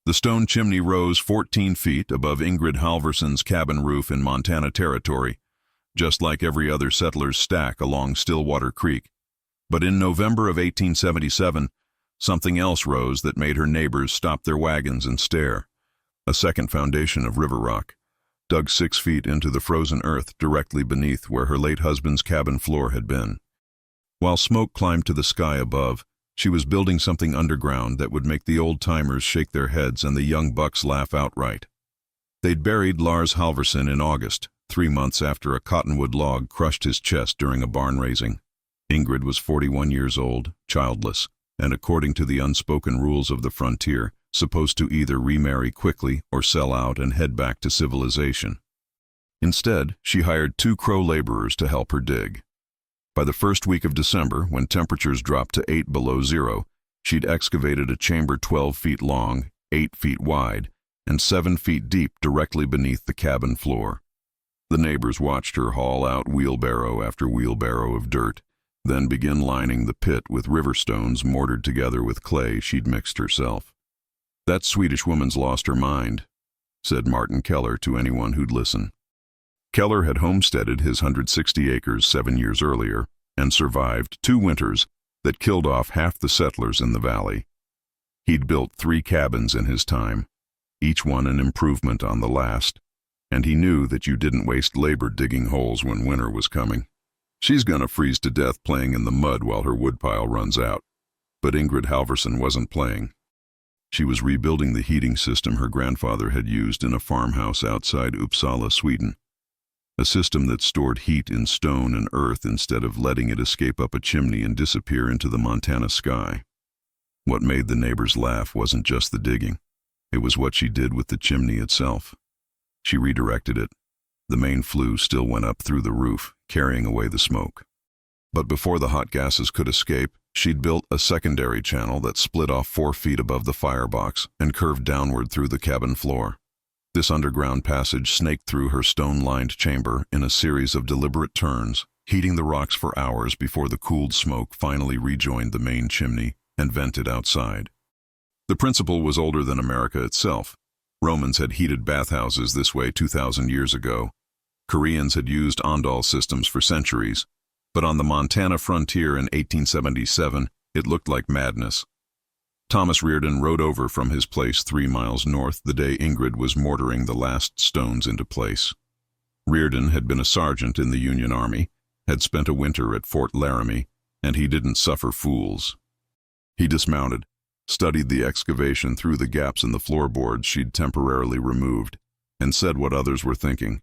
The stone chimney rose 14 feet above Ingrid Halverson's cabin roof in Montana Territory, just like every other settler's stack along Stillwater Creek. But in November of 1877, something else rose that made her neighbors stop their wagons and stare. A second foundation of river rock, dug 6 feet into the frozen earth directly beneath where her late husband's cabin floor had been. While smoke climbed to the sky above, she was building something underground that would make the old-timers shake their heads and the young bucks laugh outright. They'd buried Lars Halverson in August, 3 months after a cottonwood log crushed his chest during a barn raising. Ingrid was 41 years old, childless, and according to the unspoken rules of the frontier, supposed to either remarry quickly or sell out and head back to civilization. Instead, she hired 2 Crow laborers to help her dig. By the first week of December, when temperatures dropped to 8 below zero, she'd excavated a chamber 12 feet long, 8 feet wide, and 7 feet deep directly beneath the cabin floor. The neighbors watched her haul out wheelbarrow after wheelbarrow of dirt, then begin lining the pit with river stones mortared together with clay she'd mixed herself. "That Swedish woman's lost her mind," said Martin Keller to anyone who'd listen. Keller had homesteaded his 160 acres 7 years earlier and survived 2 winters that killed off half the settlers in the valley. He'd built 3 cabins in his time, each one an improvement on the last, and he knew that you didn't waste labor digging holes when winter was coming. "She's gonna freeze to death playing in the mud while her woodpile runs out." But Ingrid Halverson wasn't playing. She was rebuilding the heating system her grandfather had used in a farmhouse outside Uppsala, Sweden. A system that stored heat in stone and earth instead of letting it escape up a chimney and disappear into the Montana sky. What made the neighbors laugh wasn't just the digging. It was what she did with the chimney itself. She redirected it. The main flue still went up through the roof, carrying away the smoke. But before the hot gases could escape, she'd built a secondary channel that split off 4 feet above the firebox and curved downward through the cabin floor. This underground passage snaked through her stone-lined chamber in a series of deliberate turns, heating the rocks for hours before the cooled smoke finally rejoined the main chimney and vented outside. The principle was older than America itself. Romans had heated bathhouses this way 2,000 years ago. Koreans had used ondol systems for centuries, but on the Montana frontier in 1877, it looked like madness. Thomas Reardon rode over from his place 3 miles north the day Ingrid was mortaring the last stones into place. Reardon had been a sergeant in the Union Army, had spent a winter at Fort Laramie, and he didn't suffer fools. He dismounted, studied the excavation through the gaps in the floorboards she'd temporarily removed, and said what others were thinking.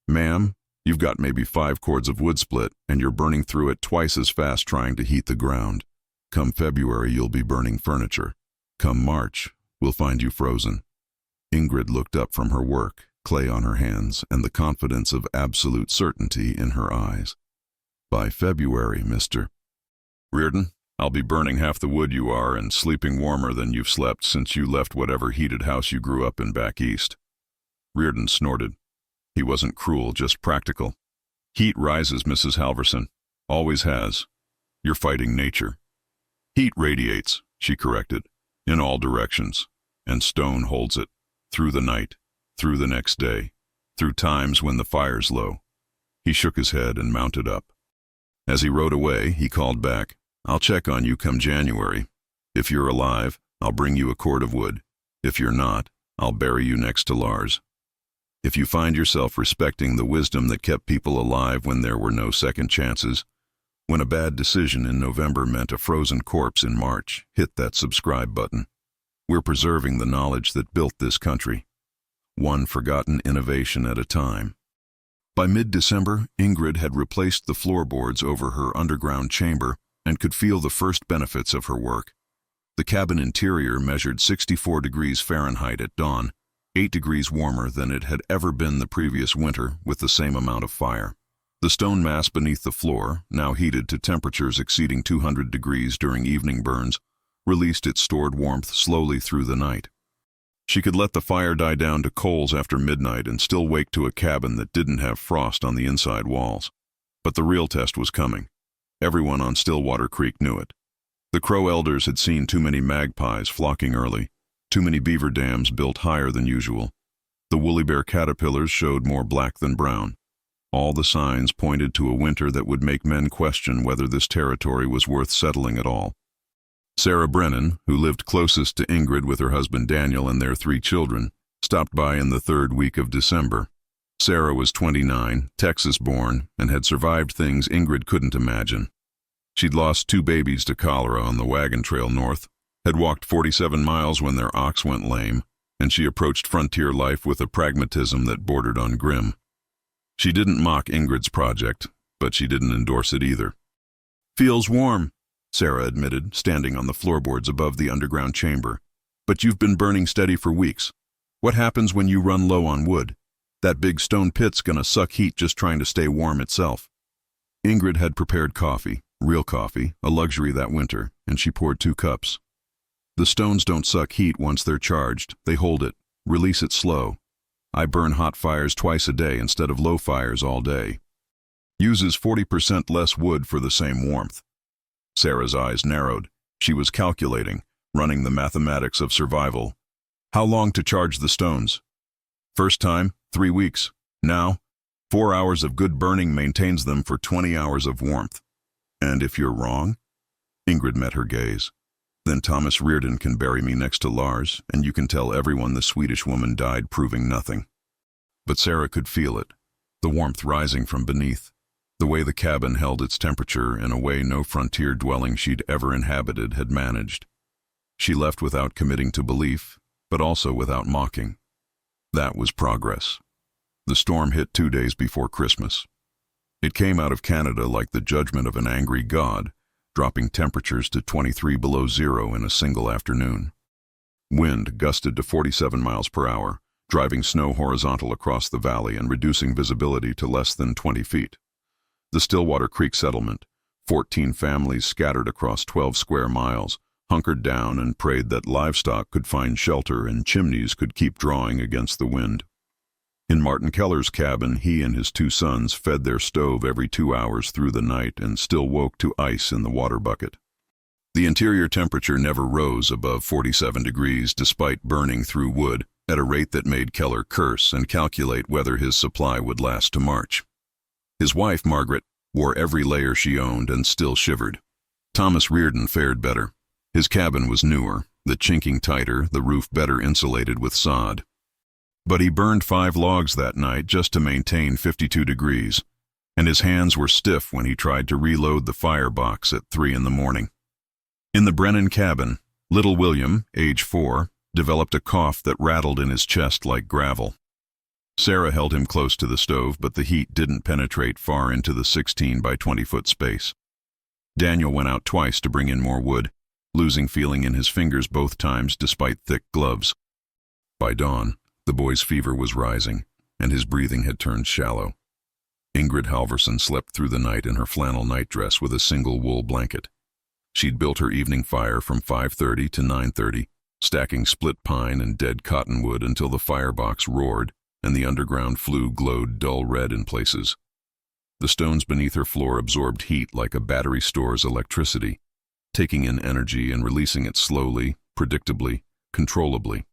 "Ma'am, you've got maybe 5 cords of wood split, and you're burning through it twice as fast trying to heat the ground. Come February, you'll be burning furniture. Come March, we'll find you frozen." Ingrid looked up from her work, clay on her hands, and the confidence of absolute certainty in her eyes. "By February, Mr. Reardon, I'll be burning half the wood you are and sleeping warmer than you've slept since you left whatever heated house you grew up in back east." Reardon snorted. He wasn't cruel, just practical. "Heat rises, Mrs. Halverson. Always has. You're fighting nature." "Heat radiates," she corrected, "in all directions, and stone holds it, through the night, through the next day, through times when the fire's low." He shook his head and mounted up. As he rode away, he called back, "I'll check on you come January. If you're alive, I'll bring you a cord of wood. If you're not, I'll bury you next to Lars. If you find yourself respecting the wisdom that kept people alive when there were no second chances, when a bad decision in November meant a frozen corpse in March, hit that subscribe button. We're preserving the knowledge that built this country, one forgotten innovation at a time." By mid-December, Ingrid had replaced the floorboards over her underground chamber and could feel the first benefits of her work. The cabin interior measured 64 degrees Fahrenheit at dawn, 8 degrees warmer than it had ever been the previous winter with the same amount of fire. The stone mass beneath the floor, now heated to temperatures exceeding 200 degrees during evening burns, released its stored warmth slowly through the night. She could let the fire die down to coals after midnight and still wake to a cabin that didn't have frost on the inside walls. But the real test was coming. Everyone on Stillwater Creek knew it. The Crow elders had seen too many magpies flocking early, Too many beaver dams built higher than usual. The woolly bear caterpillars showed more black than brown. All the signs pointed to a winter that would make men question whether this territory was worth settling at all. Sarah Brennan, who lived closest to Ingrid with her husband Daniel and their 3 children, stopped by in the 3rd week of December. Sarah was 29, Texas-born, and had survived things Ingrid couldn't imagine. She'd lost 2 babies to cholera on the wagon trail north, had walked 47 miles when their ox went lame, and she approached frontier life with a pragmatism that bordered on grim. She didn't mock Ingrid's project, but she didn't endorse it either. "Feels warm," Sarah admitted, standing on the floorboards above the underground chamber. "But you've been burning steady for weeks. What happens when you run low on wood? That big stone pit's gonna suck heat just trying to stay warm itself." Ingrid had prepared coffee, real coffee, a luxury that winter, and she poured 2 cups. "The stones don't suck heat once they're charged. They hold it, release it slow. I burn hot fires twice a day instead of low fires all day. Uses 40% less wood for the same warmth." Sarah's eyes narrowed. She was calculating, running the mathematics of survival. "How long to charge the stones?" "First time, 3 weeks. Now, 4 hours of good burning maintains them for 20 hours of warmth." "And if you're wrong?" Ingrid met her gaze. "Then Thomas Reardon can bury me next to Lars, and you can tell everyone the Swedish woman died proving nothing." But Sarah could feel it, the warmth rising from beneath, the way the cabin held its temperature in a way no frontier dwelling she'd ever inhabited had managed. She left without committing to belief, but also without mocking. That was progress. The storm hit 2 days before Christmas. It came out of Canada like the judgment of an angry god, dropping temperatures to 23 below zero in a single afternoon. Wind gusted to 47 miles per hour, driving snow horizontal across the valley and reducing visibility to less than 20 feet. The Stillwater Creek settlement, 14 families scattered across 12 square miles, hunkered down and prayed that livestock could find shelter and chimneys could keep drawing against the wind. In Martin Keller's cabin, he and his 2 sons fed their stove every 2 hours through the night and still woke to ice in the water bucket. The interior temperature never rose above 47 degrees despite burning through wood at a rate that made Keller curse and calculate whether his supply would last to March. His wife, Margaret, wore every layer she owned and still shivered. Thomas Reardon fared better. His cabin was newer, the chinking tighter, the roof better insulated with sod. But he burned 5 logs that night just to maintain 52 degrees, and his hands were stiff when he tried to reload the firebox at 3 in the morning. In the Brennan cabin, little William, age 4, developed a cough that rattled in his chest like gravel. Sarah held him close to the stove, but the heat didn't penetrate far into the 16 by 20-foot space. Daniel went out twice to bring in more wood, losing feeling in his fingers both times despite thick gloves. By dawn, the boy's fever was rising, and his breathing had turned shallow. Ingrid Halvorsen slept through the night in her flannel nightdress with a single wool blanket. She'd built her evening fire from 5:30 to 9:30, stacking split pine and dead cottonwood until the firebox roared and the underground flue glowed dull red in places. The stones beneath her floor absorbed heat like a battery stores electricity, taking in energy and releasing it slowly, predictably, controllably.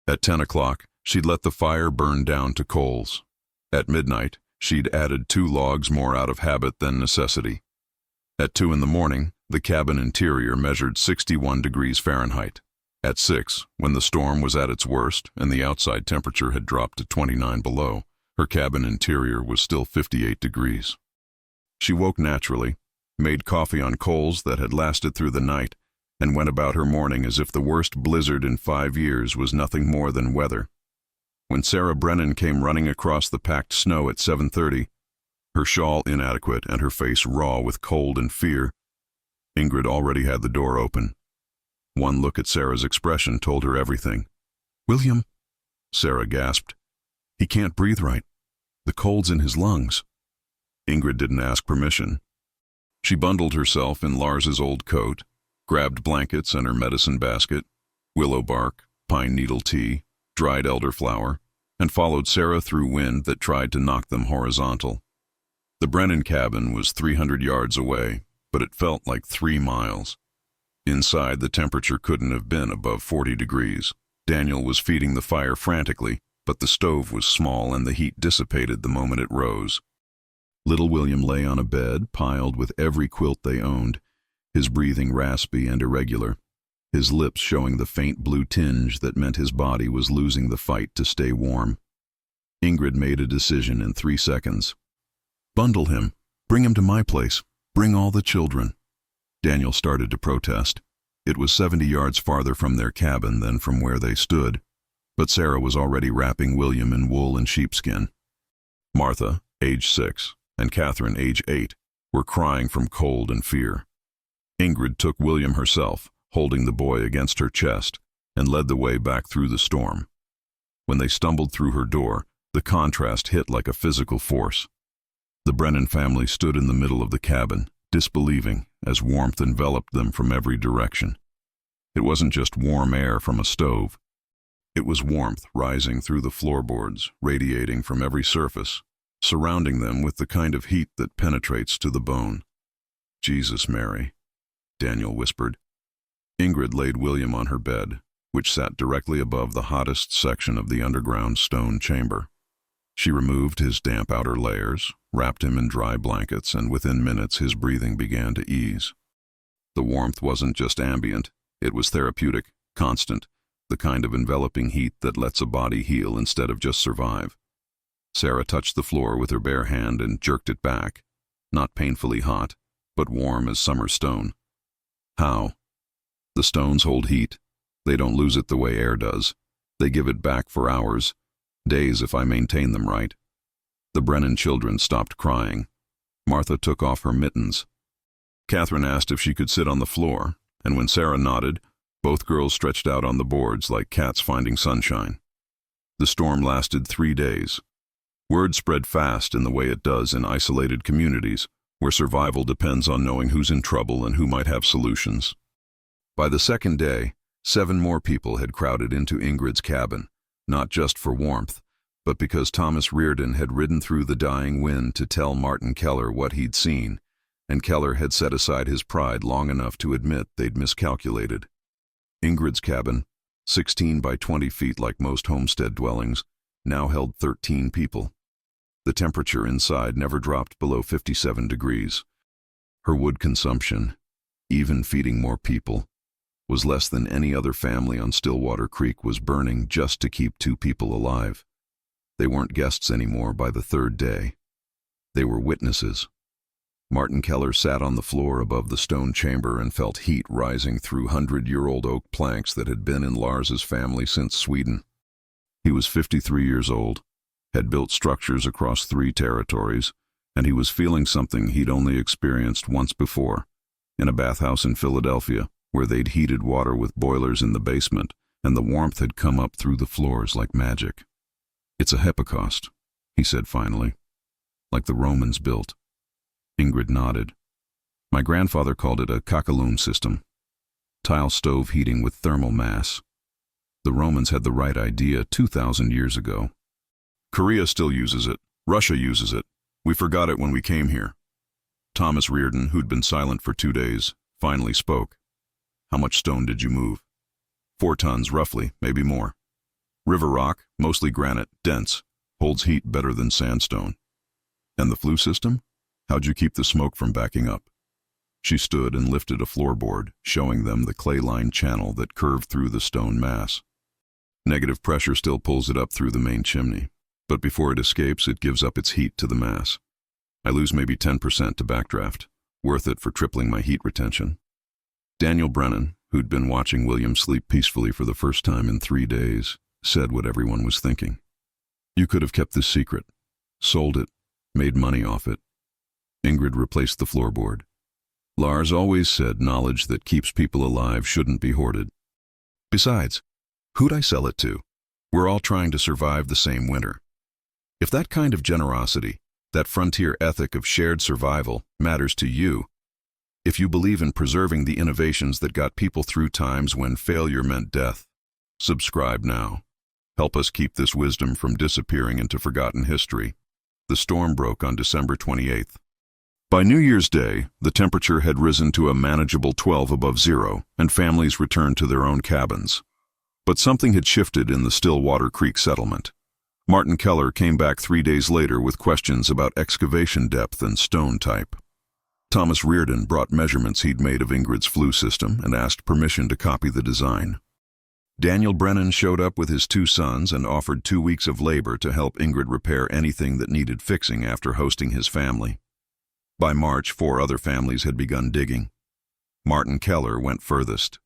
At 10 o'clock, she'd let the fire burn down to coals. At midnight, she'd added 2 logs more out of habit than necessity. At 2 in the morning, the cabin interior measured 61 degrees Fahrenheit. At 6, when the storm was at its worst and the outside temperature had dropped to 29 below, her cabin interior was still 58 degrees. She woke naturally, made coffee on coals that had lasted through the night, and went about her morning as if the worst blizzard in 5 years was nothing more than weather. When Sarah Brennan came running across the packed snow at 7:30, her shawl inadequate and her face raw with cold and fear, Ingrid already had the door open. One look at Sarah's expression told her everything. "William," Sarah gasped. "He can't breathe right. The cold's in his lungs." Ingrid didn't ask permission. She bundled herself in Lars's old coat, grabbed blankets and her medicine basket, willow bark, pine needle tea, dried elderflower, and followed Sarah through wind that tried to knock them horizontal. The Brennan cabin was 300 yards away, but it felt like 3 miles. Inside, the temperature couldn't have been above 40 degrees. Daniel was feeding the fire frantically, but the stove was small and the heat dissipated the moment it rose. Little William lay on a bed piled with every quilt they owned, his breathing raspy and irregular, his lips showing the faint blue tinge that meant his body was losing the fight to stay warm. Ingrid made a decision in 3 seconds. "Bundle him. Bring him to my place. Bring all the children." Daniel started to protest. It was 70 yards farther from their cabin than from where they stood, but Sarah was already wrapping William in wool and sheepskin. Martha, age 6, and Catherine, age 8, were crying from cold and fear. Ingrid took William herself, holding the boy against her chest, and led the way back through the storm. When they stumbled through her door, the contrast hit like a physical force. The Brennan family stood in the middle of the cabin, disbelieving, as warmth enveloped them from every direction. It wasn't just warm air from a stove. It was warmth rising through the floorboards, radiating from every surface, surrounding them with the kind of heat that penetrates to the bone. "Jesus, Mary," Daniel whispered. Ingrid laid William on her bed, which sat directly above the hottest section of the underground stone chamber. She removed his damp outer layers, wrapped him in dry blankets, and within minutes his breathing began to ease. The warmth wasn't just ambient, it was therapeutic, constant, the kind of enveloping heat that lets a body heal instead of just survive. Sarah touched the floor with her bare hand and jerked it back, not painfully hot, but warm as summer stone. How? The stones hold heat. They don't lose it the way air does. They give it back for hours, days if I maintain them right. The Brennan children stopped crying. Martha took off her mittens. Catherine asked if she could sit on the floor, and when Sarah nodded, both girls stretched out on the boards like cats finding sunshine. The storm lasted 3 days. Word spread fast in the way it does in isolated communities, where survival depends on knowing who's in trouble and who might have solutions. By the second day, 7 more people had crowded into Ingrid's cabin, not just for warmth, but because Thomas Reardon had ridden through the dying wind to tell Martin Keller what he'd seen, and Keller had set aside his pride long enough to admit they'd miscalculated. Ingrid's cabin, 16 by 20 feet like most homestead dwellings, now held 13 people. The temperature inside never dropped below 57 degrees. Her wood consumption, even feeding more people, was less than any other family on Stillwater Creek was burning just to keep 2 people alive. They weren't guests anymore by the 3rd day. They were witnesses. Martin Keller sat on the floor above the stone chamber and felt heat rising through 100-year-old oak planks that had been in Lars's family since Sweden. He was 53 years old, had built structures across 3 territories, and he was feeling something he'd only experienced once before, in a bathhouse in Philadelphia, where they'd heated water with boilers in the basement, and the warmth had come up through the floors like magic. "It's a hypocaust," he said finally, "like the Romans built." Ingrid nodded. "My grandfather called it a kakaloon system, tile stove heating with thermal mass. The Romans had the right idea 2,000 years ago. Korea still uses it. Russia uses it. We forgot it when we came here." Thomas Reardon, who'd been silent for 2 days, finally spoke. "How much stone did you move?" 4 tons, roughly, maybe more. River rock, mostly granite, dense, holds heat better than sandstone. And the flue system? How'd you keep the smoke from backing up?" She stood and lifted a floorboard, showing them the clay-lined channel that curved through the stone mass. Negative pressure still pulls it up through the main chimney, but before it escapes, it gives up its heat to the mass. I lose maybe 10% to backdraft, worth it for tripling my heat retention. Daniel Brennan, who'd been watching William sleep peacefully for the first time in 3 days, said what everyone was thinking. "You could have kept this secret, sold it, made money off it." Ingrid replaced the floorboard. "Lars always said knowledge that keeps people alive shouldn't be hoarded. Besides, who'd I sell it to? We're all trying to survive the same winter. If that kind of generosity, that frontier ethic of shared survival, matters to you, if you believe in preserving the innovations that got people through times when failure meant death, subscribe now. Help us keep this wisdom from disappearing into forgotten history." The storm broke on December 28th. By New Year's Day, the temperature had risen to a manageable 12 above zero, and families returned to their own cabins. But something had shifted in the Stillwater Creek settlement. Martin Keller came back 3 days later with questions about excavation depth and stone type. Thomas Reardon brought measurements he'd made of Ingrid's flue system and asked permission to copy the design. Daniel Brennan showed up with his 2 sons and offered 2 weeks of labor to help Ingrid repair anything that needed fixing after hosting his family. By March, 4 other families had begun digging. Martin Keller went furthest.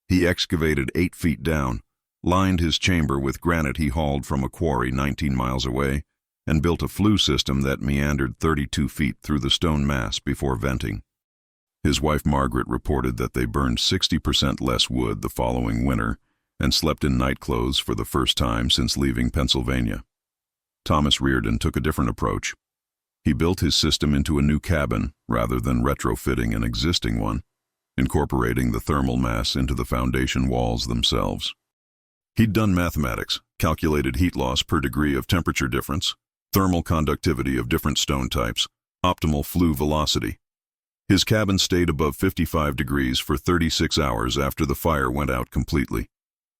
He excavated 8 feet down, lined his chamber with granite he hauled from a quarry 19 miles away, and built a flue system that meandered 32 feet through the stone mass before venting. His wife Margaret reported that they burned 60% less wood the following winter and slept in nightclothes for the first time since leaving Pennsylvania. Thomas Reardon took a different approach. He built his system into a new cabin rather than retrofitting an existing one, incorporating the thermal mass into the foundation walls themselves. He'd done mathematics, calculated heat loss per degree of temperature difference, thermal conductivity of different stone types, optimal flue velocity. His cabin stayed above 55 degrees for 36 hours after the fire went out completely.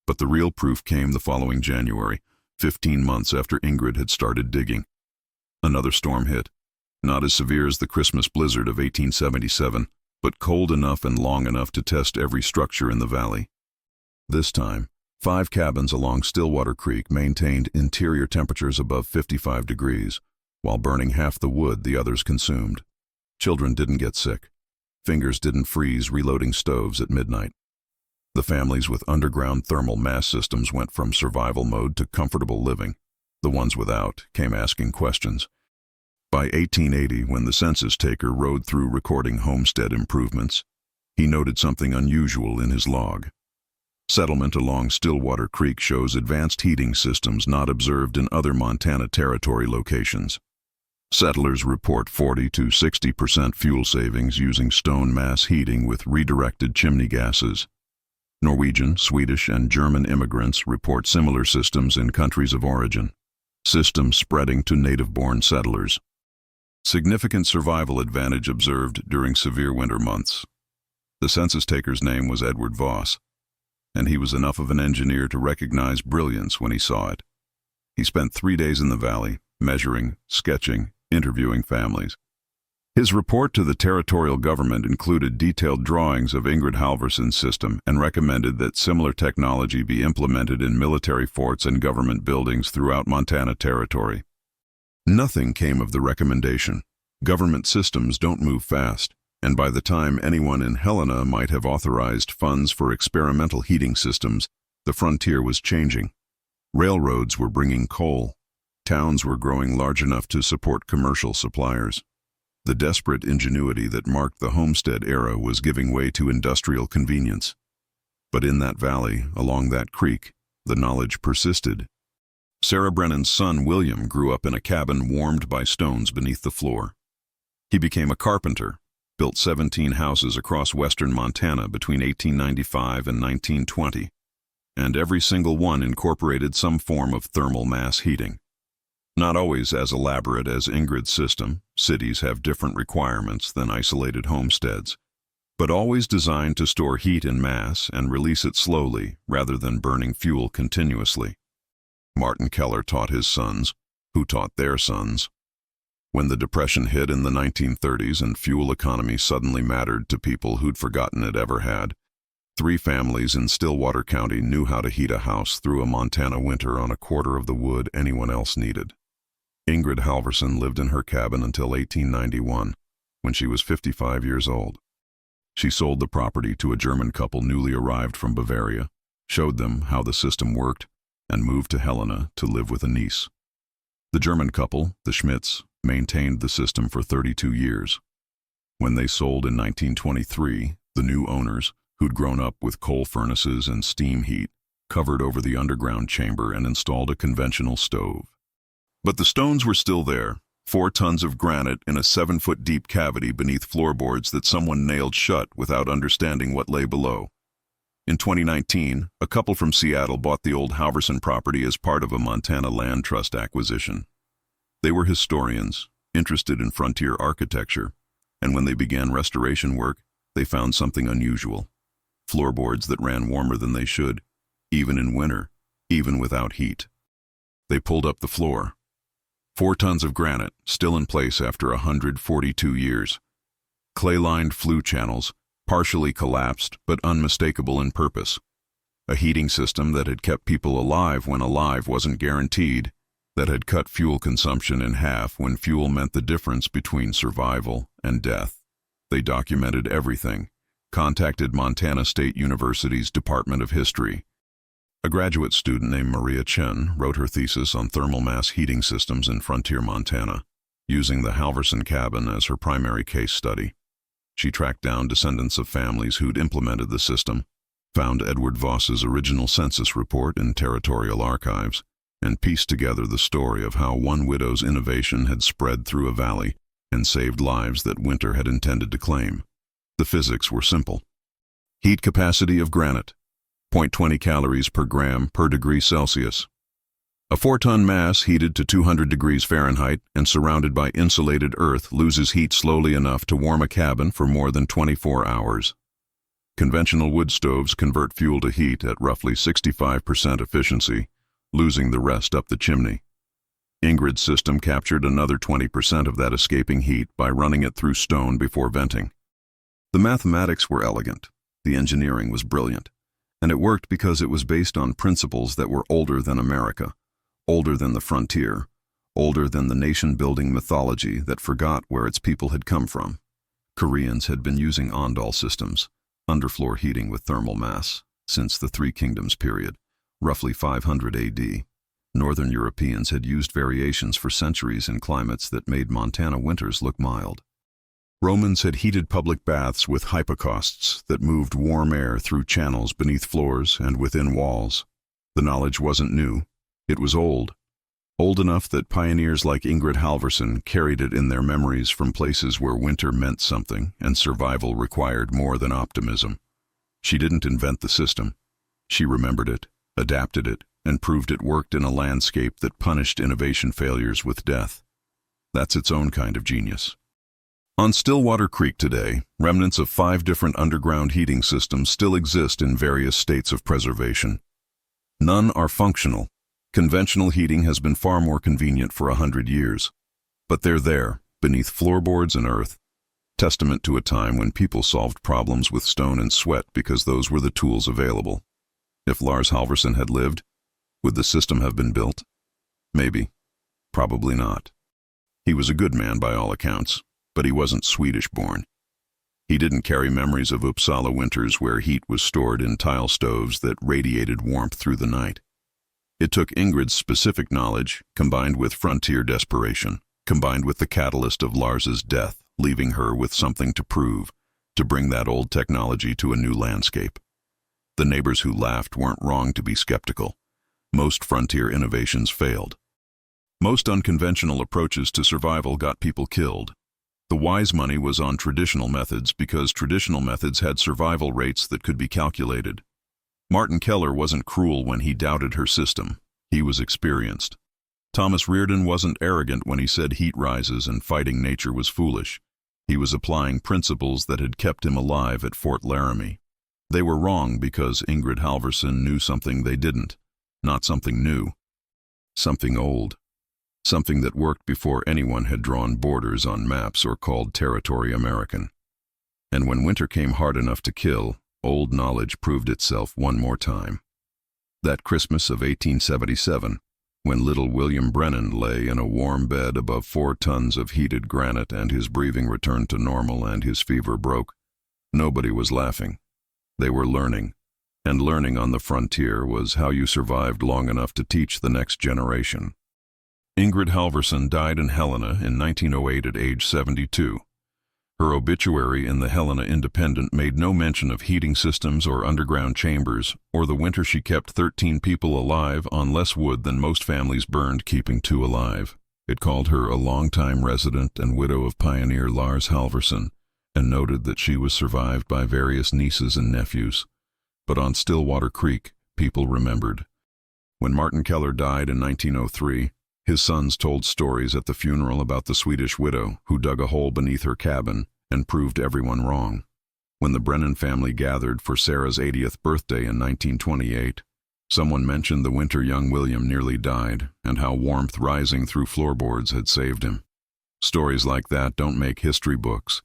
But the real proof came the following January, 15 months after Ingrid had started digging. Another storm hit, not as severe as the Christmas blizzard of 1877, but cold enough and long enough to test every structure in the valley. This time, 5 cabins along Stillwater Creek maintained interior temperatures above 55 degrees, while burning half the wood the others consumed. Children didn't get sick. Fingers didn't freeze reloading stoves at midnight. The families with underground thermal mass systems went from survival mode to comfortable living. The ones without came asking questions. By 1880, when the census taker rode through recording homestead improvements, he noted something unusual in his log. Settlement along Stillwater Creek shows advanced heating systems not observed in other Montana Territory locations. Settlers report 40 to 60% fuel savings using stone mass heating with redirected chimney gases. Norwegian, Swedish, and German immigrants report similar systems in countries of origin, systems spreading to native-born settlers. Significant survival advantage observed during severe winter months. The census taker's name was Edward Voss, and he was enough of an engineer to recognize brilliance when he saw it. He spent 3 days in the valley, measuring, sketching, interviewing families. His report to the territorial government included detailed drawings of Ingrid Halverson's system and recommended that similar technology be implemented in military forts and government buildings throughout Montana Territory. Nothing came of the recommendation. Government systems don't move fast, and by the time anyone in Helena might have authorized funds for experimental heating systems, the frontier was changing. Railroads were bringing coal. Towns were growing large enough to support commercial suppliers. The desperate ingenuity that marked the homestead era was giving way to industrial convenience. But in that valley, along that creek, the knowledge persisted. Sarah Brennan's son William grew up in a cabin warmed by stones beneath the floor. He became a carpenter, built 17 houses across western Montana between 1895 and 1920, and every single one incorporated some form of thermal mass heating. Not always as elaborate as Ingrid's system, cities have different requirements than isolated homesteads, but always designed to store heat in mass and release it slowly rather than burning fuel continuously. Martin Keller taught his sons, who taught their sons. When the Depression hit in the 1930s and fuel economy suddenly mattered to people who'd forgotten it ever had, 3 families in Stillwater County knew how to heat a house through a Montana winter on a quarter of the wood anyone else needed. Ingrid Halverson lived in her cabin until 1891, when she was 55 years old. She sold the property to a German couple newly arrived from Bavaria, showed them how the system worked, and moved to Helena to live with a niece. The German couple, the Schmidts, maintained the system for 32 years. When they sold in 1923, the new owners, who'd grown up with coal furnaces and steam heat, covered over the underground chamber and installed a conventional stove. But the stones were still there, 4 tons of granite in a 7-foot deep cavity beneath floorboards that someone nailed shut without understanding what lay below. In 2019, a couple from Seattle bought the old Halverson property as part of a Montana Land Trust acquisition. They were historians, interested in frontier architecture, and when they began restoration work, they found something unusual. Floorboards that ran warmer than they should, even in winter, even without heat. They pulled up the floor. 4 tons of granite, still in place after 142 years. Clay-lined flue channels, partially collapsed but unmistakable in purpose. A heating system that had kept people alive when alive wasn't guaranteed, that had cut fuel consumption in half when fuel meant the difference between survival and death. They documented everything, contacted Montana State University's Department of History. A graduate student named Maria Chen wrote her thesis on thermal mass heating systems in frontier Montana, using the Halverson cabin as her primary case study. She tracked down descendants of families who'd implemented the system, found Edward Voss's original census report in territorial archives, and pieced together the story of how one widow's innovation had spread through a valley and saved lives that winter had intended to claim. The physics were simple. Heat capacity of granite, 0.20 calories per gram per degree Celsius. A 4-ton mass heated to 200 degrees Fahrenheit and surrounded by insulated earth loses heat slowly enough to warm a cabin for more than 24 hours. Conventional wood stoves convert fuel to heat at roughly 65% efficiency, losing the rest up the chimney. Ingrid's system captured another 20% of that escaping heat by running it through stone before venting. The mathematics were elegant, the engineering was brilliant, and it worked because it was based on principles that were older than America, older than the frontier, older than the nation-building mythology that forgot where its people had come from. Koreans had been using Ondal systems, underfloor heating with thermal mass, since the Three Kingdoms period, roughly 500 AD. Northern Europeans had used variations for centuries in climates that made Montana winters look mild. Romans had heated public baths with hypocausts that moved warm air through channels beneath floors and within walls. The knowledge wasn't new. It was old. Old enough that pioneers like Ingrid Halverson carried it in their memories from places where winter meant something and survival required more than optimism. She didn't invent the system. She remembered it, adapted it, and proved it worked in a landscape that punished innovation failures with death. That's its own kind of genius. On Stillwater Creek today, remnants of 5 different underground heating systems still exist in various states of preservation. None are functional. Conventional heating has been far more convenient for 100 years. But they're there, beneath floorboards and earth, testament to a time when people solved problems with stone and sweat because those were the tools available. If Lars Halverson had lived, would the system have been built? Maybe. Probably not. He was a good man by all accounts, but he wasn't Swedish-born. He didn't carry memories of Uppsala winters where heat was stored in tile stoves that radiated warmth through the night. It took Ingrid's specific knowledge, combined with frontier desperation, combined with the catalyst of Lars's death, leaving her with something to prove, to bring that old technology to a new landscape. The neighbors who laughed weren't wrong to be skeptical. Most frontier innovations failed. Most unconventional approaches to survival got people killed. The wise money was on traditional methods because traditional methods had survival rates that could be calculated. Martin Keller wasn't cruel when he doubted her system. He was experienced. Thomas Reardon wasn't arrogant when he said heat rises and fighting nature was foolish. He was applying principles that had kept him alive at Fort Laramie. They were wrong because Ingrid Halverson knew something they didn't. Not something new. Something old. Something that worked before anyone had drawn borders on maps or called territory American. And when winter came hard enough to kill, old knowledge proved itself one more time. That Christmas of 1877, when little William Brennan lay in a warm bed above 4 tons of heated granite and his breathing returned to normal and his fever broke, nobody was laughing. They were learning. And learning on the frontier was how you survived long enough to teach the next generation. Ingrid Halverson died in Helena in 1908 at age 72. Her obituary in the Helena Independent made no mention of heating systems or underground chambers, or the winter she kept 13 people alive on less wood than most families burned keeping 2 alive. It called her a longtime resident and widow of pioneer Lars Halverson, and noted that she was survived by various nieces and nephews. But on Stillwater Creek, people remembered. When Martin Keller died in 1903, his sons told stories at the funeral about the Swedish widow who dug a hole beneath her cabin and proved everyone wrong. When the Brennan family gathered for Sarah's 80th birthday in 1928, Someone mentioned the winter young William nearly died and how warmth rising through floorboards had saved him. Stories like that don't make history books.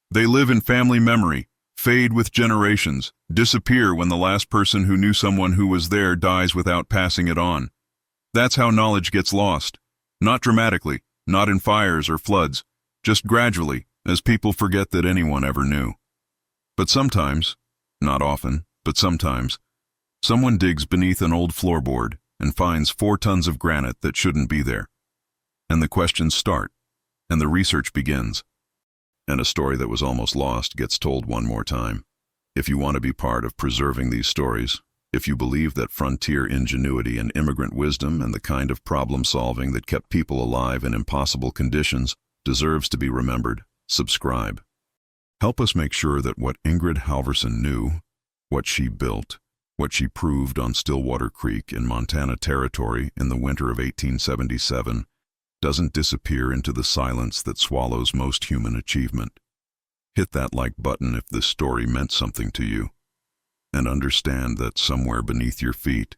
They live in family memory, fade with generations, disappear when the last person who knew someone who was there dies without passing it on. That's how knowledge gets lost. Not dramatically, not in fires or floods, just gradually, as people forget that anyone ever knew. But sometimes, not often, but sometimes, someone digs beneath an old floorboard and finds 4 tons of granite that shouldn't be there. And the questions start, and the research begins. And a story that was almost lost gets told one more time. If you want to be part of preserving these stories, if you believe that frontier ingenuity and immigrant wisdom and the kind of problem-solving that kept people alive in impossible conditions deserves to be remembered, subscribe. Help us make sure that what Ingrid Halvorsen knew, what she built, what she proved on Stillwater Creek in Montana Territory in the winter of 1877, doesn't disappear into the silence that swallows most human achievement. Hit that like button if this story meant something to you. And understand that somewhere beneath your feet,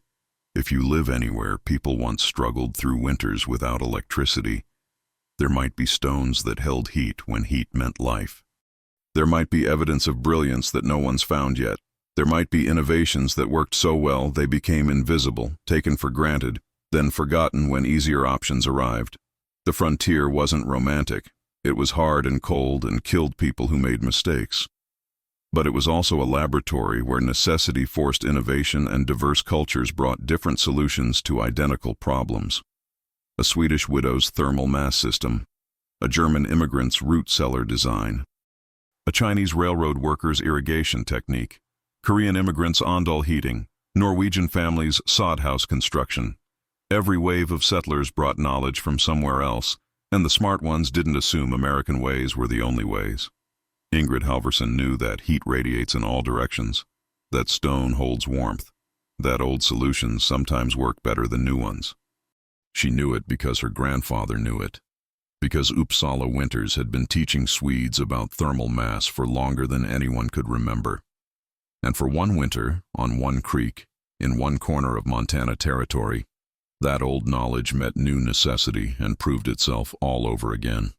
if you live anywhere people once struggled through winters without electricity, there might be stones that held heat when heat meant life. There might be evidence of brilliance that no one's found yet. There might be innovations that worked so well they became invisible, taken for granted, then forgotten when easier options arrived. The frontier wasn't romantic. It was hard and cold and killed people who made mistakes. But it was also a laboratory where necessity forced innovation and diverse cultures brought different solutions to identical problems. A Swedish widow's thermal mass system, a German immigrant's root cellar design, a Chinese railroad worker's irrigation technique, Korean immigrants' ondol heating, Norwegian families' sod house construction. Every wave of settlers brought knowledge from somewhere else, and the smart ones didn't assume American ways were the only ways. Ingrid Halvorsen knew that heat radiates in all directions, that stone holds warmth, that old solutions sometimes work better than new ones. She knew it because her grandfather knew it, because Uppsala winters had been teaching Swedes about thermal mass for longer than anyone could remember. And for one winter, on one creek, in one corner of Montana Territory, that old knowledge met new necessity and proved itself all over again.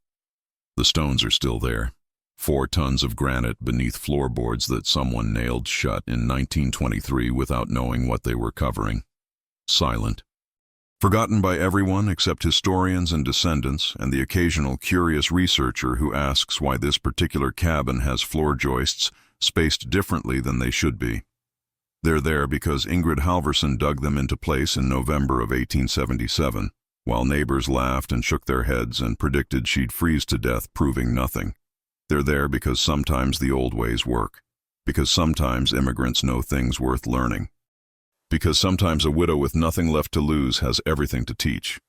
The stones are still there, 4 tons of granite beneath floorboards that someone nailed shut in 1923 without knowing what they were covering. Silent. Forgotten by everyone except historians and descendants and the occasional curious researcher who asks why this particular cabin has floor joists spaced differently than they should be. They're there because Ingrid Halvorsen dug them into place in November of 1877, while neighbors laughed and shook their heads and predicted she'd freeze to death, proving nothing. They're there because sometimes the old ways work, because sometimes immigrants know things worth learning, because sometimes a widow with nothing left to lose has everything to teach.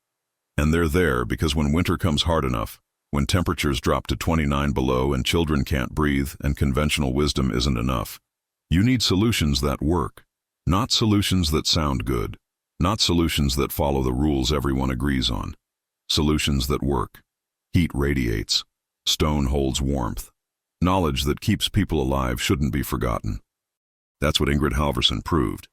And they're there because when winter comes hard enough, when temperatures drop to 29 below and children can't breathe and conventional wisdom isn't enough, you need solutions that work, not solutions that sound good, not solutions that follow the rules everyone agrees on. Solutions that work. Heat radiates. Stone holds warmth. Knowledge that keeps people alive shouldn't be forgotten. That's what Ingrid Halvorsen proved.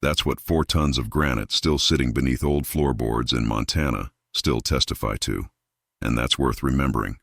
That's what 4 tons of granite still sitting beneath old floorboards in Montana still testify to. And that's worth remembering.